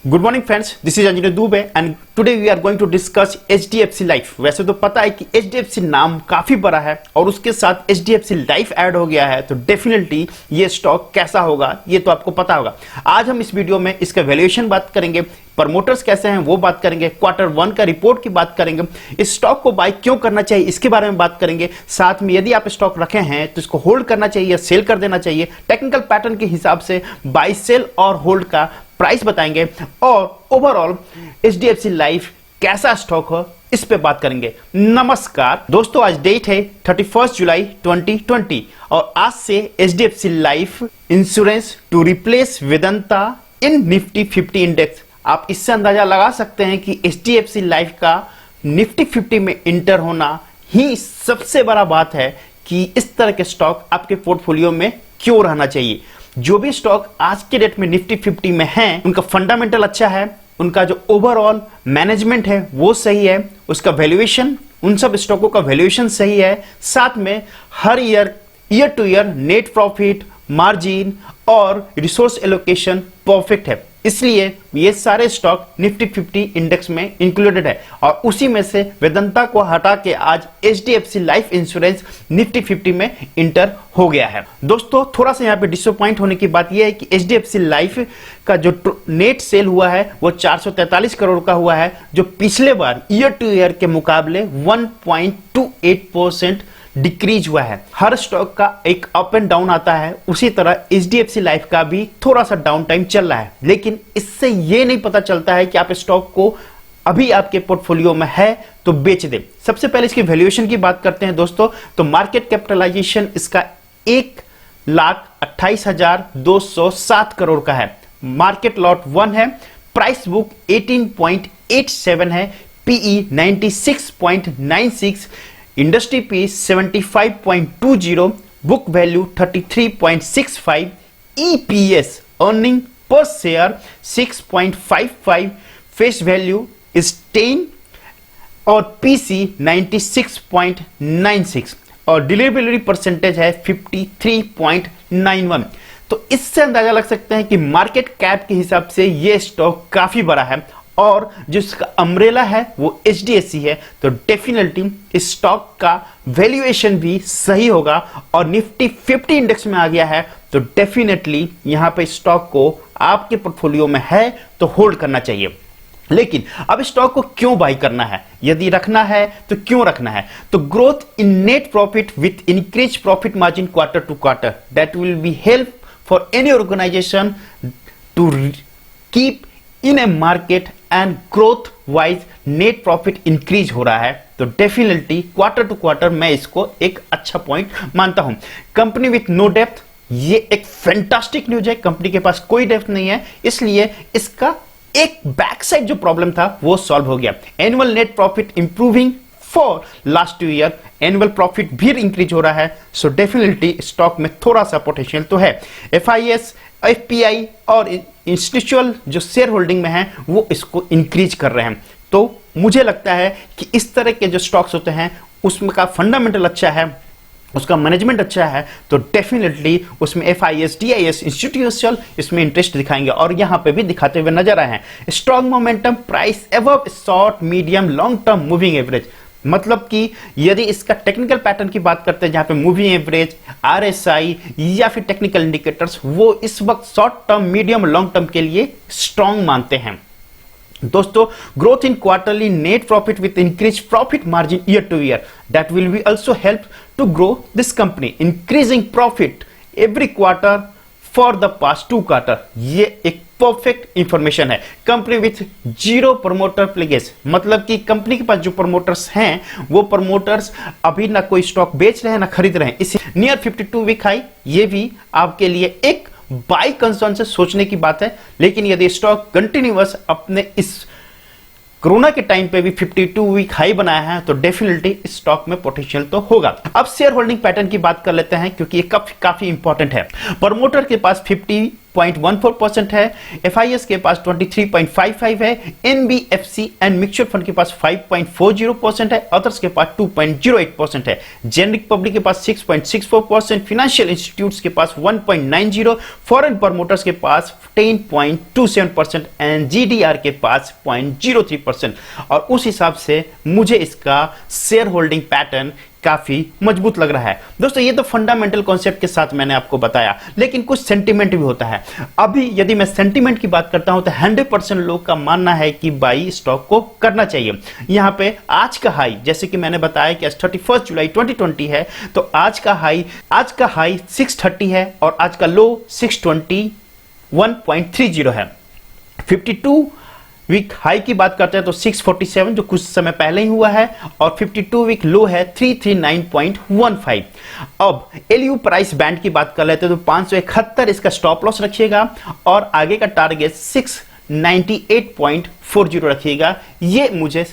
Good morning friends, this is Anjani Dubey and today we are going to discuss HDFC life. वैसे तो पता है कि एचडीएफसी नाम काफी बड़ा है और उसके साथ एचडीएफसी लाइफ ऐड हो गया है, तो डेफिनेटली ये स्टॉक कैसा होगा ये तो आपको पता होगा। आज हम इस वीडियो में इसका वैल्यूएशन बात करेंगे, प्रमोटर्स कैसे हैं वो बात करेंगे, Q1 का रिपोर्ट की बात करेंगे, इस स्टॉक को बाय क्यों करना चाहिए इसके बारे में बात करेंगे। साथ में यदि आप स्टॉक रखे हैं तो इसको होल्ड करना चाहिए या सेल कर देना चाहिए, टेक्निकल पैटर्न के हिसाब से बाय सेल और होल्ड का प्राइस बताएंगे और ओवरऑल एचडीएफसी लाइफ कैसा स्टॉक हो इस पे बात करेंगे। नमस्कार दोस्तों, आज डेट है 31 जुलाई 2020 और आज से HDFC life insurance to replace Vedanta in Nifty 50 index. आप इससे अंदाजा लगा सकते हैं कि एचडीएफसी लाइफ का निफ्टी 50 में इंटर होना ही सबसे बड़ा बात है कि इस तरह के स्टॉक आपके पोर्टफोलियो में क्यों रहना चाहिए। जो भी स्टॉक आज के डेट में निफ्टी 50 में हैं, उनका फंडामेंटल अच्छा है, उनका जो ओवरऑल मैनेजमेंट है वो सही है, उसका वैल्यूएशन, उन सब स्टॉकों का वैल्यूएशन सही है, साथ में हर year to year net profit, margin और रिसोर्स एलोकेशन परफेक्ट है, इसलिए ये सारे स्टॉक निफ्टी 50 इंडेक्स में इंक्लूडेड है। और उसी में से वेदांता को हटा के आज एचडीएफसी लाइफ इंश्योरेंस निफ्टी 50 में इंटर हो गया है। दोस्तों थोड़ा सा यहाँ पे डिसअपॉइंट होने की बात यह है कि एचडीएफसी लाइफ का जो नेट सेल हुआ है वो 443 करोड़ का हुआ है, जो पिछले बार ईयर टू ईयर के मुकाबले 1.28% डिक्रीज हुआ है। हर स्टॉक का एक अप एंड डाउन आता है, उसी तरह एचडीएफसी लाइफ का भी थोड़ा सा डाउन टाइम चल रहा है, लेकिन इससे यह नहीं पता चलता है कि आप स्टॉक को अभी आपके पोर्टफोलियो में है तो बेच दें। सबसे पहले इसकी वैल्यूएशन की बात करते हैं दोस्तों, तो मार्केट कैपिटलाइजेशन इसका 1,28,207 करोड़ का है, मार्केट लॉट 1 है, प्राइस बुक 18.87 है, PE 96.96, industry P 75.20, book value 33.65, EPS earning per share 6.55, face value is 10 और पीसी 96.96 और डिलीवरी परसेंटेज है 53.91। तो इससे अंदाजा लग सकते हैं कि मार्केट कैप के हिसाब से यह स्टॉक काफी बड़ा है और जिसका अम्ब्रेला है वो एचडीएफसी है, तो डेफिनेटली इस स्टॉक का वैल्यूएशन भी सही होगा और निफ्टी 50 इंडेक्स में आ गया है, तो डेफिनेटली यहां पे स्टॉक को आपके पोर्टफोलियो में है तो होल्ड करना चाहिए। लेकिन अब स्टॉक को क्यों बाय करना है, यदि रखना है तो क्यों रखना है, तो growth in net profit with increase profit margin quarter to quarter, that will be help for any organisation to keep in a market and growth wise net profit increase हो रहा है, तो डेफिनेटली क्वार्टर टू क्वार्टर मैं इसको एक अच्छा point मानता हूं। कंपनी विथ नो डेप्थ, ये एक फैंटास्टिक न्यूज है, कंपनी के पास कोई डेप्थ नहीं है, इसलिए इसका एक बैक साइड जो प्रॉब्लम था वो सॉल्व हो गया। Annual net profit improving for last 2 year, annual profit भी इंक्रीज हो रहा है, सो डेफिनेटली स्टॉक में थोड़ा सा पोटेंशियल तो है। एफआईएस, एफपीआई और इंस्टीट्यूशनल जो शेयर होल्डिंग में हैं वो इसको इंक्रीज कर रहे हैं, तो मुझे लगता है कि इस तरह के जो स्टॉक्स होते हैं उसमें का फंडामेंटल अच्छा है, उसका मैनेजमेंट अच्छा है, तो डेफिनेटली उसमें एफआईएस, डीआईएस, इंस्टीट्यूशनल इसमें इंटरेस्ट दिखाएंगे और यहां पे भी दिखाते हुए नजर आए हैं। Strong momentum, price above short medium long term moving average, मतलब कि यदि इसका टेक्निकल पैटर्न की बात करते हैं जहां पे मूविंग एवरेज, आरएसआई या फिर टेक्निकल इंडिकेटर्स वो इस वक्त short term, medium, long term के लिए स्ट्रॉन्ग मानते हैं। दोस्तों growth in quarterly net profit with increase profit margin year to year, that will be also help to grow this company, increasing profit every quarter for the past 2 quarter. ये एक perfect information है। Company with 0 promoter pledge, मतलब कि company के पास जो promoters हैं वो promoters अभी ना कोई स्टॉक बेच रहे हैं ना खरीद रहे हैं, इसी नियर 52 वीक हाई, ये भी आपके लिए एक बाय कंसर्न से सोचने की बात है। लेकिन यदि स्टॉक कंटिन्यूअस अपने इस कोरोना के टाइम पे भी 52 वीक हाई बनाया है, तो डेफिनेटली इस स्टॉक में पोटेंशियल तो होगा। अब शेयर होल्डिंग पैटर्न की बात कर लेते हैं क्योंकि ये काफी इंपॉर्टेंट है। प्रमोटर के पास 50 23.14% है, FIS के पास 23.55 है, NBFC एंड म्यूचुअल फंड के पास 5.40% है, अदर्स के पास 2.08% है, जेनरिक पब्लिक के पास 6.64%, फाइनेंशियल इंस्टीट्यूट्स के पास 1.90, फॉरेन प्रमोटर्स के पास 10.27% एंड GDR के पास 0.03%। और उस हिसाब से मुझे इसका शेयर होल्डिंग पैटर्न काफी मजबूत लग रहा है। दोस्तों ये तो फंडामेंटल कॉन्सेप्ट के साथ मैंने आपको बताया, लेकिन कुछ सेंटीमेंट भी होता है। अभी यदि मैं सेंटीमेंट की बात करता हूं तो 100% लोग का मानना है कि बाई स्टॉक को करना चाहिए। यहां पे आज का हाई, जैसे कि मैंने बताया कि आज 31 जुलाई 2020 है, तो आज का हाई 630 है और आज का लो 621.30 है। 52 वीक हाई की बात करते हैं तो 647 जो कुछ समय पहले ही हुआ है, और 52 वीक लो है 339.15। अब LU प्राइस बैंड की बात कर लेते हैं तो 571 इसका स्टॉप लॉस रखिएगा और आगे का टारगेट 698.40 रखिएगा। ये मुझे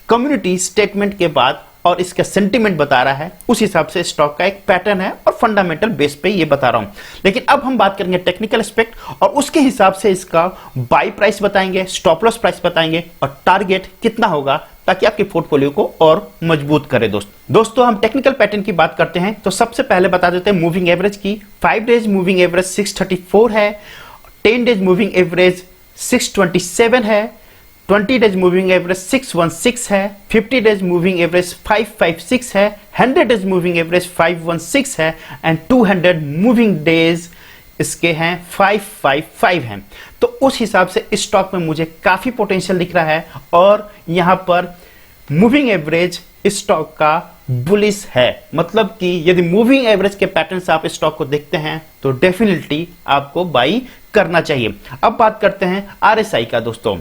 कम्युनिटी स्टेटमेंट के बाद और इसका सेंटीमेंट बता रहा है, उस हिसाब से स्टॉक का एक पैटर्न है और फंडामेंटल बेस पे ये बता रहा हूं। लेकिन अब हम बात करेंगे टेक्निकल एस्पेक्ट और उसके हिसाब से इसका बाई प्राइस बताएंगे, स्टॉप लॉस प्राइस बताएंगे और टारगेट कितना होगा, ताकि आपके पोर्टफोलियो को और मजबूत करे। दोस्तों हम टेक्निकल पैटर्न की बात करते हैं तो सबसे पहले बता देते हैं मूविंग एवरेज की। 5 डेज मूविंग एवरेज 634 है, 10 डेज मूविंग एवरेज 627 है, 20 डेज मूविंग एवरेज 616 है, 50 डेज मूविंग एवरेज 556 है, 100 डेज मूविंग एवरेज 516 है एंड 200 मूविंग डेज इसके हैं 555 हैं। तो उस हिसाब से इस स्टॉक में मुझे काफी पोटेंशियल दिख रहा है और यहां पर मूविंग एवरेज इस स्टॉक का बुलिश है। मतलब कि यदि मूविंग एवरेज के पैटर्न से आप इस स्टॉक को देखते हैं तो डेफिनेटली आपको बाई करना चाहिए। अब बात करते हैं RSI का। दोस्तों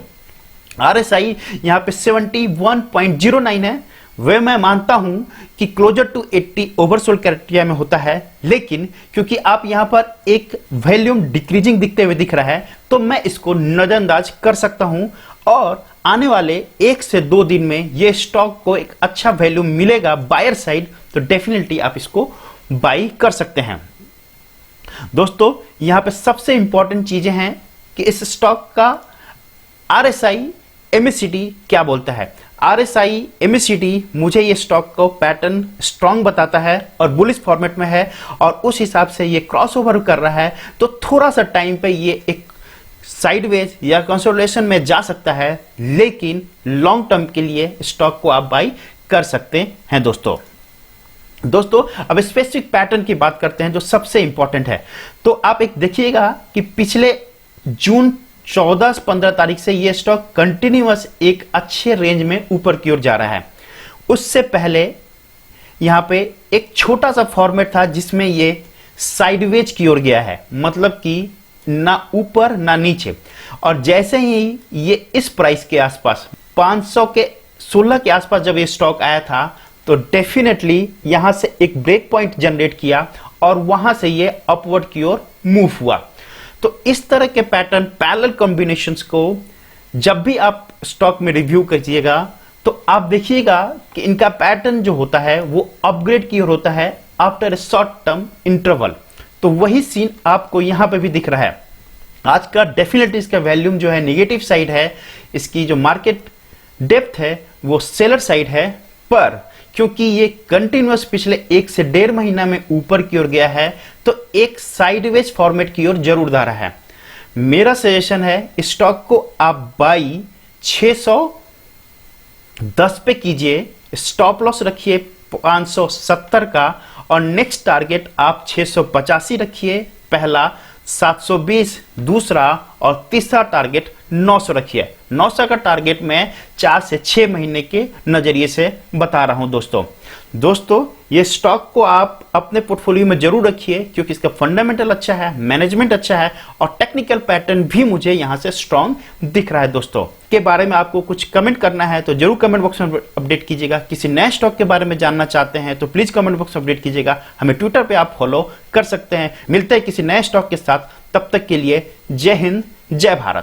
RSI यहां पे 71.09 है। वह मैं मानता हूं कि क्लोजर टू 80 ओवरसोल्ड क्राइटेरिया में होता है, लेकिन क्योंकि आप यहां पर एक वॉल्यूम डिक्रीजिंग दिखते हुए दिख रहा है तो मैं इसको नजरअंदाज कर सकता हूं और आने वाले 1 से 2 दिन में यह स्टॉक को एक अच्छा वैल्यू मिलेगा बायर साइड, तो डेफिनेटली आप इसको बाई कर सकते हैं। दोस्तों यहां पे सबसे इंपॉर्टेंट चीजें हैं कि इस स्टॉक का RSI MACD क्या बोलता है। RSI MACD मुझे ये स्टॉक को पैटर्न स्ट्रॉन्ग बताता है और बुलिश फॉर्मेट में है और उस हिसाब से ये क्रॉसओवर कर रहा है, तो थोड़ा सा टाइम पे ये एक साइडवेज या कंसोलिडेशन में जा सकता है, लेकिन लॉन्ग टर्म के लिए स्टॉक को आप बाई कर सकते हैं। दोस्तों अब स्पेसिफिक पैटर्न की बात करते हैं जो सबसे इंपॉर्टेंट है। तो आप एक देखिएगा कि पिछले जून 14-15 तारीख से ये स्टॉक कंटिन्यूअस एक अच्छे रेंज में ऊपर की ओर जा रहा है। उससे पहले यहां पे एक छोटा सा फॉर्मेट था जिसमें ये साइडवेज की ओर गया है, मतलब कि ना ऊपर ना नीचे, और जैसे ही ये इस प्राइस के आसपास 516 के आसपास जब ये स्टॉक आया था तो डेफिनेटली यहां से एक ब्रेक पॉइंट जनरेट किया और वहां से ये अपवर्ड की ओर मूव हुआ। तो इस तरह के पैटर्न पैरेलल कॉम्बिनेशंस को जब भी आप स्टॉक में रिव्यू कीजिएगा तो आप देखिएगा कि इनका पैटर्न जो होता है वो अपग्रेड की ओर होता है after a short term interval. तो वही सीन आपको यहां पे भी दिख रहा है। आज का डेफिनेटली इसका वॉल्यूम जो है नेगेटिव साइड है, इसकी जो मार्केट डेप्थ है वो सेलर साइड है, पर क्योंकि ये कंटिन्यूअस पिछले 1 से 1.5 महीना में ऊपर की ओर गया है तो एक साइडवेज फॉर्मेट की ओर जरूर जा रहा है। मेरा सजेशन है स्टॉक को आप बाई 610 पे कीजिए, स्टॉप लॉस रखिए 570 का और नेक्स्ट टारगेट आप 685 रखिए पहला, 720 दूसरा और तीसरा टारगेट 900 रखिए। 900 का टारगेट मैं 4 से 6 महीने के नजरिए से बता रहा हूं। दोस्तों ये स्टॉक को आप अपने पोर्टफोलियो में जरूर रखिए क्योंकि इसका फंडामेंटल अच्छा है, मैनेजमेंट अच्छा है और टेक्निकल पैटर्न भी मुझे यहां से स्ट्रॉन्ग दिख रहा है। दोस्तों के बारे में आपको कुछ कमेंट करना है तो जरूर कमेंट बॉक्स में अपडेट कीजिएगा। किसी नए स्टॉक के बारे में जानना चाहते हैं तो प्लीज कमेंट बॉक्स में अपडेट कीजिएगा। हमें ट्विटर पे आप फॉलो कर सकते हैं। मिलते हैं किसी नए स्टॉक के साथ, तब तक के लिए जय हिंद, जय भारत।